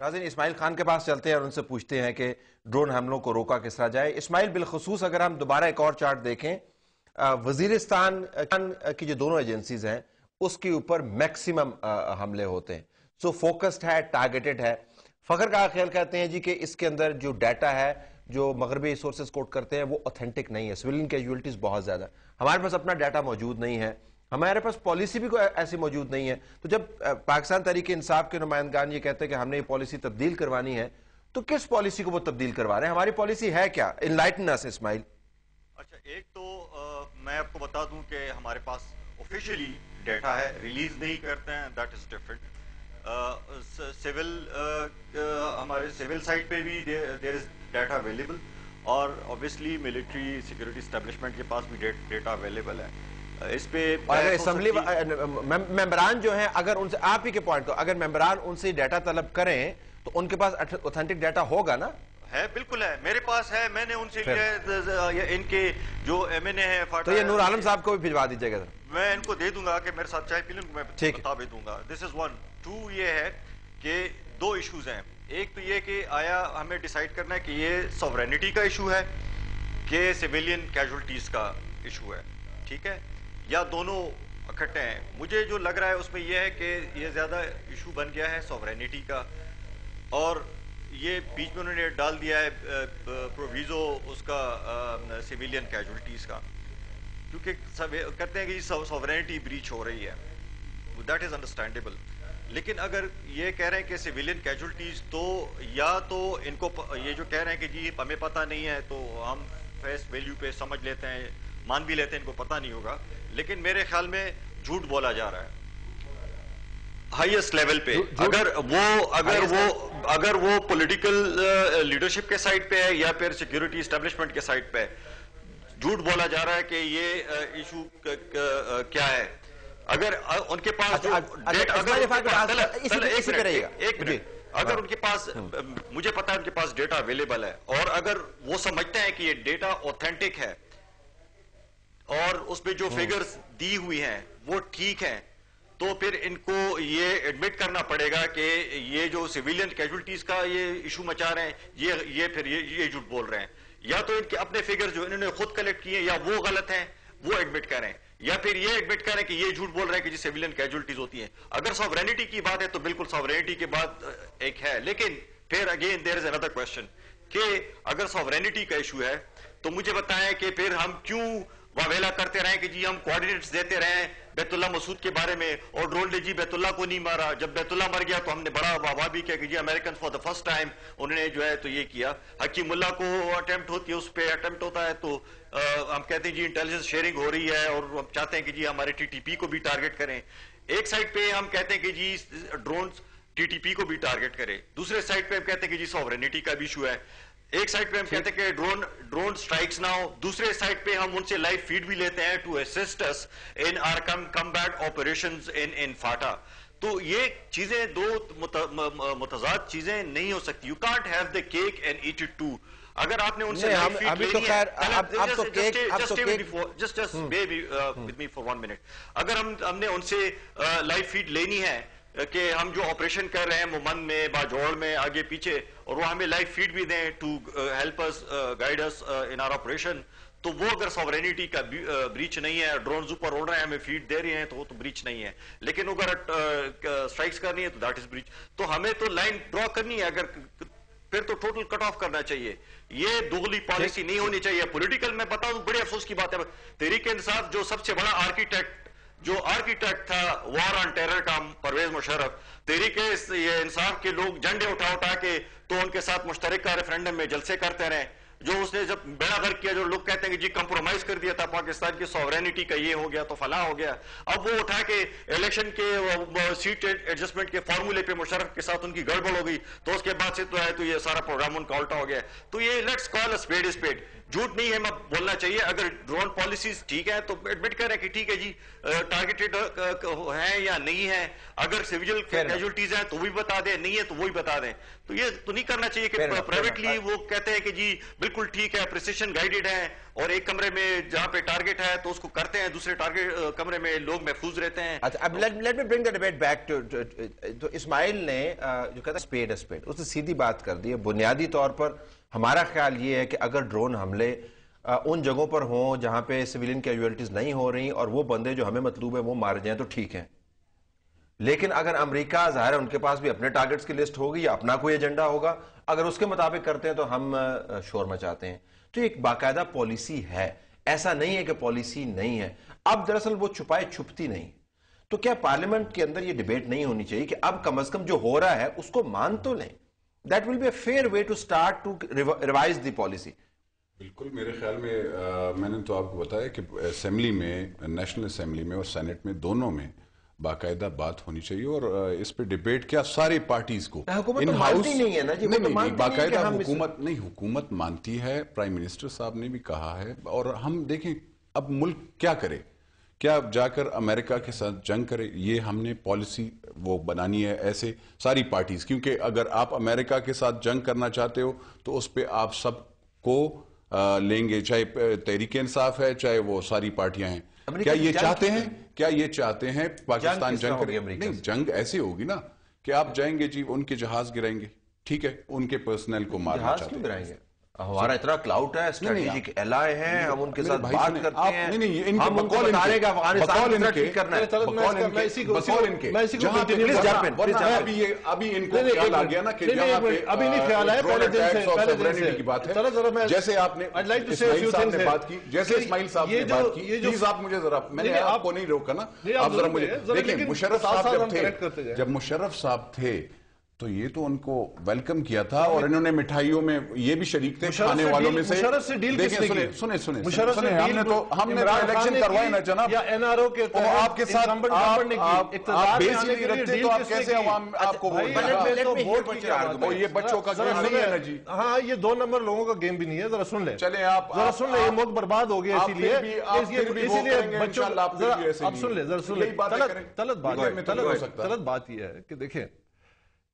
ناظرین اسماعیل خان کے پاس چلتے ہیں اور ان سے پوچھتے ہیں کہ ڈرون حملوں کو روکا کس طرح جائے. اسماعیل بالخصوص اگر ہم دوبارہ ایک اور چارٹ دیکھیں, وزیرستان کی جو دونوں ایجنسیز ہیں اس کے اوپر میکسیمم حملے ہوتے ہیں. سو فوکسڈ ہے, ٹارگیٹڈ ہے. فخر کا خیال کہتے ہیں جی کہ اس کے اندر جو ڈیٹا ہے جو مغربی سورسز کوٹ کرتے ہیں وہ اوتھینٹک نہیں ہے, سویلین کیجویلٹیز بہت زیادہ. ہمارے پاس اپنا ڈیٹا موجود نہیں ہے, ہمارے پاس پالیسی بھی کوئی ایسی موجود نہیں ہے. تو جب پاکستان تحریک انصاف کے نمائندگان یہ کہتے ہیں کہ ہم نے یہ پالیسی تبدیل کروانی ہے, تو کس پالیسی کو وہ تبدیل کروا رہے ہیں؟ ہماری پالیسی ہے کیا؟ انلائٹن اس اسماعیل. اچھا, ایک تو میں آپ کو بتا دوں کہ ہمارے پاس آفیشیلی ڈیٹا ہے, ریلیز نہیں کرتے ہیں, دیٹ از ڈفرنٹ. ہمارے سول سائٹ پہ بھی دیر از ڈیٹا اویلیبل, اور اوبیسلی ملٹری سیکورٹی اسٹیبلشمنٹ کے پاس بھی ڈیٹا اویلیبل ہے. اس پہ اسمبلی ممبران جو ہیں, اگر ان سے آپ ہی کے پوائنٹ کو اگر ممبران ان سے ڈیٹا طلب کریں تو ان کے پاس اوتھینٹک ڈیٹا ہوگا نا؟ ہے, بالکل ہے, میرے پاس ہے, میں نے ان سے لیا. ان کے جو ایم این اے ہیں تو یہ نور عالم صاحب کو بھی بھجوا دیجیے گا, میں ان کو دے دوں گا کہ میرے ساتھ چائے پی لیں, میں بتا بھی دوں گا. دس از ون. ٹو یہ ہے کہ دو ایشوز ہیں. ایک تو یہ کہ آیا ہمیں ڈیسائیڈ کرنا ہے کہ یہ سوورینٹی کا ایشو ہے کہ سویلین کیجولٹیز کا ایشو ہے, ٹھیک ہے, یا دونوں اکٹھے ہیں. مجھے جو لگ رہا ہے اس میں یہ ہے کہ یہ زیادہ ایشو بن گیا ہے سوورینٹی کا, اور یہ بیچ میں انہوں نے ڈال دیا ہے پروویزو اس کا سویلین کیجولٹیز کا, کیونکہ کہتے ہیں کہ سوورینٹی بریچ ہو رہی ہے. That is understandable. لیکن اگر یہ کہہ رہے ہیں کہ سویلین کیجولٹیز, تو یا تو ان کو یہ جو کہہ رہے ہیں کہ جی ہمیں پتہ نہیں ہے, تو ہم فیس ویلیو پہ سمجھ لیتے ہیں, مان بھی لیتے ہیں ان کو پتہ نہیں ہوگا, لیکن میرے خیال میں جھوٹ بولا جا رہا ہے ہائیسٹ لیول پہ. اگر وہ پولیٹیکل لیڈرشپ کے سائڈ پہ ہے یا پھر سیکورٹی اسٹیبلشمنٹ کے سائڈ پہ جھوٹ بولا جا رہا ہے کہ یہ ایشو کیا ہے. اگر ان کے پاس اگر ان کے پاس, مجھے پتا ہے ان کے پاس ڈیٹا اویلیبل ہے, اور اگر وہ سمجھتے ہیں کہ یہ ڈیٹا اوتھینٹک ہے اور اس میں جو فگرز دی ہوئی ہیں وہ ٹھیک ہیں, تو پھر ان کو یہ ایڈمٹ کرنا پڑے گا کہ یہ جو سویلین کیجولٹیز کا یہ ایشو مچا رہے ہیں, یہ جھوٹ بول رہے ہیں. یا تو ان کے اپنے فگر جو انہوں نے خود کلیکٹ کیے یا وہ غلط ہیں, وہ ایڈمٹ کریں, یا پھر یہ ایڈمٹ کریں کہ یہ جھوٹ بول رہے ہیں کہ جی سویلین کیجولٹیز ہوتی ہیں. اگر سوورینٹی کی بات ہے تو بالکل سوورینٹی کے بعد ایک ہے, لیکن پھر again there is another question کہ اگر سوورینٹی کا ایشو ہے تو مجھے بتائیں کہ پھر ہم کیوں واویلا کرتے رہیں کہ جی ہم کوآرڈینیٹس دیتے رہیں بیت اللہ مسعود کے بارے میں, اور ڈرون نے جی بیت اللہ کو نہیں مارا. جب بیت اللہ مر گیا تو ہم نے بڑا واہ بھی کیا کہ جی American for the first time انہوں نے جو ہے تو یہ کیا. حکیم اللہ کو اٹیمپٹ ہوتی ہے, اس پہ اٹیمپٹ ہوتا ہے تو ہم کہتے ہیں جی انٹیلیجنس شیئرنگ ہو رہی ہے, اور ہم چاہتے ہیں کہ جی ہمارے ٹی ٹی پی کو بھی ٹارگٹ کریں. ایک سائڈ پہ ہم کہتے ہیں کہ جی ڈرونز ٹی ٹی پی کو بھی ٹارگٹ کریں, دوسرے سائڈ پہ ہم کہتے ہیں کہ جی سوورینٹی کا بھی ایشو ہے. ایک سائڈ پہ ہم کہتے ہیں کہ ڈرون سٹرائکس نہ ہو, دوسرے سائڈ پہ ہم ان سے لائیو فیڈ بھی لیتے ہیں to assist us in our combat operations in FATA. تو یہ چیزیں دو متضاد چیزیں نہیں ہو سکتی. You can't have the cake and eat it too. اگر آپ نے ان سے لائیو فیڈ لینی ہے, just bear with me for 1 minute, اگر ہم نے ان سے لائیو فیڈ لینی ہے کہ ہم جو آپریشن کر رہے ہیں مومن میں, باجوڑ میں, آگے پیچھے, اور وہ ہمیں لائیو فیڈ بھی دیں to help us guide us in our operation, تو وہ اگر سوورینٹی کا بریچ نہیں ہے, ڈرونز اوپر اڑ رہے ہیں ہمیں فیڈ دے رہے ہیں, تو وہ تو بریچ نہیں ہے. لیکن اگر اسٹرائکس کرنی ہے تو دیٹ از بریچ. تو ہمیں تو لائن ڈرا کرنی ہے, اگر پھر تو ٹوٹل کٹ آف کرنا چاہیے. یہ دوغلی پالیسی نہیں ہونی چاہیے. پولیٹیکل میں بتاؤں بڑے افسوس کی بات ہے, تحریک انصاف جو سب سے بڑا آرکیٹیکٹ تھا وار آن ٹیرر کا پرویز مشرف, تحریک انصاف کے لوگ جھنڈے اٹھا کے تو ان کے ساتھ مشترکہ ریفرینڈم میں جلسے کرتے رہے, جو اس نے جب بیڑا غرق کیا, جو لوگ کہتے ہیں کہ جی کمپرومائز کر دیا تھا پاکستان کی سوورینٹی کا, یہ ہو گیا تو فلاں ہو گیا. اب وہ اٹھا کے الیکشن کے سیٹ ایڈجسٹمنٹ کے فارمولے پہ مشرف کے ساتھ ان کی گڑبڑ ہو گئی, تو اس کے بعد سے تو ہے تو یہ سارا پروگرام ان کا الٹا ہو گیا. تو یہ let's call a speed speed. جھوٹ نہیں ہے بولنا چاہیے. اگر ڈرون پالیسیز ٹھیک ہے تو ایڈمٹ کریں کہ ٹھیک ہے جی ٹارگیٹڈ ہیں یا نہیں ہے. اگر سیویل کیجولٹیز ہیں تو وہی بتا دیں, نہیں ہے تو وہی بتا دیں. تو یہ تو نہیں کرنا چاہیے کہ پرائیویٹلی وہ کہتے ہیں کہ جی بالکل بالکل ٹھیک ہے, پریسیشن گائیڈڈ ہے, اور ایک کمرے میں جہاں پہ ٹارگٹ ہے تو اس کو کرتے ہیں, دوسرے ٹارگٹ کمرے میں لوگ محفوظ رہتے ہیں. اب let me bring the debate back تو اسماعیل نے جو کہتا ہے اسپیڈ اسپیڈ, اس نے سیدھی بات کر دی ہے. بنیادی طور پر ہمارا خیال یہ ہے کہ اگر ڈرون حملے ان جگہوں پر ہوں جہاں پہ سویلین کیجویلٹیز نہیں ہو رہی اور وہ بندے جو ہمیں مطلوب ہے وہ مارے جائیں تو ٹھیک ہیں. لیکن اگر امریکہ, ظاہر ہے ان کے پاس بھی اپنے ٹارگٹس کی لسٹ ہوگی یا اپنا کوئی ایجنڈا ہوگا, اگر اس کے مطابق کرتے ہیں تو ہم شور مچاتے ہیں. تو ایک باقاعدہ پالیسی ہے, ایسا نہیں ہے کہ پالیسی نہیں ہے. اب دراصل وہ چھپائے چھپتی نہیں. تو کیا پارلیمنٹ کے اندر یہ ڈیبیٹ نہیں ہونی چاہیے کہ اب کم از کم جو ہو رہا ہے اس کو مان تو لیں؟ That will be a fair way to start to revise the policy. بالکل, میرے خیال میں نے تو آپ کو بتایا کہ اسمبلی میں, نیشنل اسمبلی میں اور سینٹ میں, دونوں میں باقاعدہ بات ہونی چاہیے, اور اس پہ ڈیبیٹ کیا ساری پارٹیز کو حکومت تو مانتی نہیں ہے نا جی, باقاعدہ حکومت مانتی ہے. پرائم منسٹر صاحب نے بھی کہا ہے, اور ہم دیکھیں اب ملک کیا کرے, کیا جا کر امریکہ کے ساتھ جنگ کرے؟ یہ ہم نے پالیسی وہ بنانی ہے ایسے ساری پارٹیز, کیونکہ اگر آپ امریکہ کے ساتھ جنگ کرنا چاہتے ہو تو اس پہ آپ سب کو لیں گے, چاہے تحریک انصاف ہے, چاہے وہ ساری پارٹیاں ہیں. کیا یہ چاہتے ہیں پاکستان جنگ کرے؟ نہیں, جنگ ایسے ہوگی نا کہ آپ جائیں گے جی, ان کے جہاز گرائیں گے, ٹھیک ہے, ان کے پرسنل کو مارنا چاہتے ہیں. ہمارا اتنا کلاؤٹ ہے, اسٹریٹجک الائے ہیں, ہم ان کے ساتھ بات کرتے ہیں, ہم ان کو بتا رہے کہ افغانستان ٹھیک کرنا ہے. ابھی ان کو خیال آ گیا نا کہ جہاں پہ ابھی نہیں خیال آیا, پہلے دن سے کی بات ہے, جیسے آپ نے اسماعیل صاحب نے بات کی, جیسے اسماعیل صاحب نے بات کی, پلیز آپ مجھے ذرا, میں نے آپ کو نہیں روکا نا, آپ ذرا مجھے دیکھیں. مشرف صاحب جب مشرف صاحب تھے تو یہ تو ان کو ویلکم کیا تھا, اور انہوں نے مٹھائیوں میں یہ بھی شریک تھے کھانے والوں میں سے. مشرف سے ڈیل کس نے کی؟ سنیں, ہم نے الیکشن کروائے نا جناب, یا این آر او کے آپ کے ساتھ آپ بیسیکلی رکھتے تو آپ کیسے عوام آپ کو ووٹ, یہ بچوں کا گیم نہیں ہے نا جی. ہاں, یہ 2 نمبر لوگوں کا گیم بھی نہیں ہے, ذرا سن لیں. چلیں آپ ذرا سن لیں, یہ ملک برباد ہو گیا اسی لیے بچوں, اب سن لیں, ذرا سن لیں. غلط بات یہ ہے کہ دیکھیں,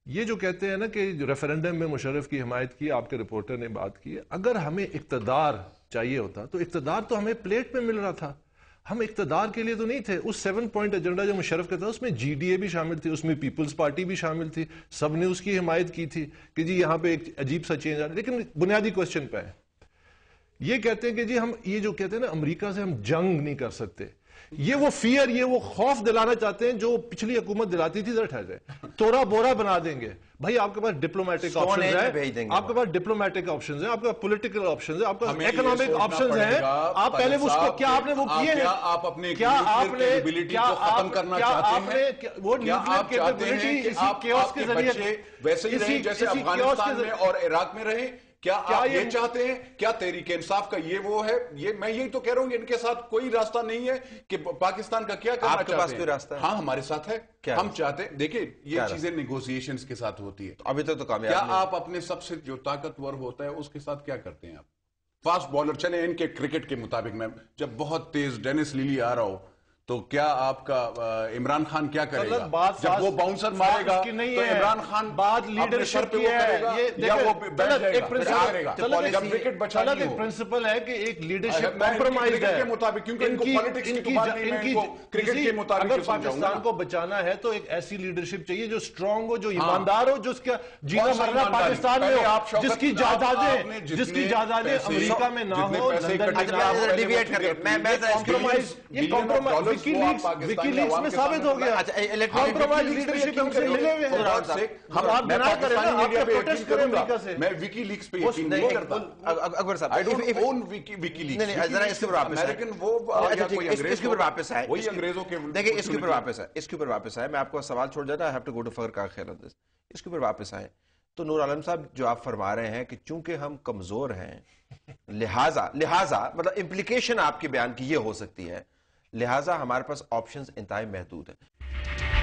یہ جو کہتے ہیں نا کہ ریفرینڈم میں مشرف کی حمایت کی, آپ کے رپورٹر نے بات کی, اگر ہمیں اقتدار چاہیے ہوتا تو اقتدار تو ہمیں پلیٹ پہ مل رہا تھا, ہم اقتدار کے لیے تو نہیں تھے. اس 7 پوائنٹ ایجنڈا جو مشرف کا تھا اس میں جی ڈی اے بھی شامل تھی, اس میں پیپلز پارٹی بھی شامل تھی, سب نے اس کی حمایت کی تھی کہ جی یہاں پہ ایک عجیب سا چینج آ رہا ہے. لیکن بنیادی کوشچن پہ ہے, یہ کہتے ہیں کہ جی ہم یہ جو کہتے ہیں نا امریکہ سے ہم جنگ نہیں کر سکتے, یہ وہ فیئر, یہ وہ خوف دلانا چاہتے ہیں جو پچھلی حکومت دلاتی تھی. ذرا ٹھہر جائے, تورا بورا بنا دیں گے بھائی, آپ کے پاس ڈپلومیٹک آپشنز ہیں, آپ کے پاس ڈپلومیٹک آپشنز ہیں, آپ کے پاس پولیٹیکل آپشنز ہیں, آپ کے پاس اکنامک آپشنز ہیں. آپ پہلے اس کو کیا آپ نے وہ کیے ہیں, آپ اپنے کیپیبلٹی کو ختم کرنا چاہتے ہیں, وہ کیا آپ چاہتے ہیں کہ آپ کے بچے ویسے ہی رہیں جیسے افغانستان میں اور عراق میں رہیں؟ کیا آپ یہ چاہتے ہیں؟ کیا تحریک انصاف کا یہ وہ ہے؟ یہ میں یہی تو کہہ رہا ہوں کہ ان کے ساتھ کوئی راستہ نہیں ہے کہ پاکستان کا کیا کرنا چاہتے ہیں. آپ کے پاس کوئی راستہ ہے؟ ہاں, ہمارے ساتھ ہے. ہم چاہتے ہیں, دیکھیں یہ چیزیں نیگوسیشنز کے ساتھ ہوتی ہے. ابھی تک تو کامیاب کیا آپ اپنے سب سے جو طاقتور ہوتا ہے اس کے ساتھ کیا کرتے ہیں؟ آپ فاسٹ بالر, چلیں ان کے کرکٹ کے مطابق, میں جب بہت تیز ڈینس لیلی آ رہا ہو تو کیا آپ کا عمران خان کیا کرے گا؟ جب وہ باؤنسر مارے گا تو عمران خان بات لیڈرشپ کی ہے, یا وہ بیٹھ جائے گا جب وکٹ بچانی ہو. پرنسپل ہے کہ ایک لیڈرشپ کمپرومائز ہے کے مطابق, کیونکہ ان کو پالیٹکس کی بات نہیں, میں ان کو کرکٹ کے مطابق اگر پاکستان کو بچانا ہے تو ایک ایسی لیڈرشپ چاہیے جو اسٹرانگ ہو, جو ایماندار ہو, جس کا جینا مرنا پاکستان میں ہو, جس کی جائیدادیں امریکہ میں نہ ہو, لندن میں نہ ہو. یہ کمپرومائز وکی لیکس میں ثابت ہو گیا. کمپرومائز لیڈرشپ ہم سے ملے ہوئے ہیں. آپ بنا کریں نا, آپ کا پروٹیسٹ کریں امریکہ سے. میں وکی لیکس پہ یقین نہیں کرتا. اکبر صاحب, I don't own Vicky leaks. نہیں, ذرا اس کے اوپر واپس آئے, لیکن وہ اس کے اوپر واپس آئے, وہی انگریزوں کے, دیکھیں اس کے اوپر واپس آئے, اس کے اوپر واپس آئے. میں آپ کو سوال چھوڑ جاتا, I have to go to فخر کا خیر انداز. اس کے اوپر واپس آئے تو نور عالم صاحب جو آپ فرما رہے ہیں کہ چونکہ ہم کمزور ہیں, لہٰذا مطلب امپلیکیشن آپ کے بیان کی یہ ہو سکتی ہے, لہٰذا ہمارے پاس آپشنز انتہائی محدود ہیں.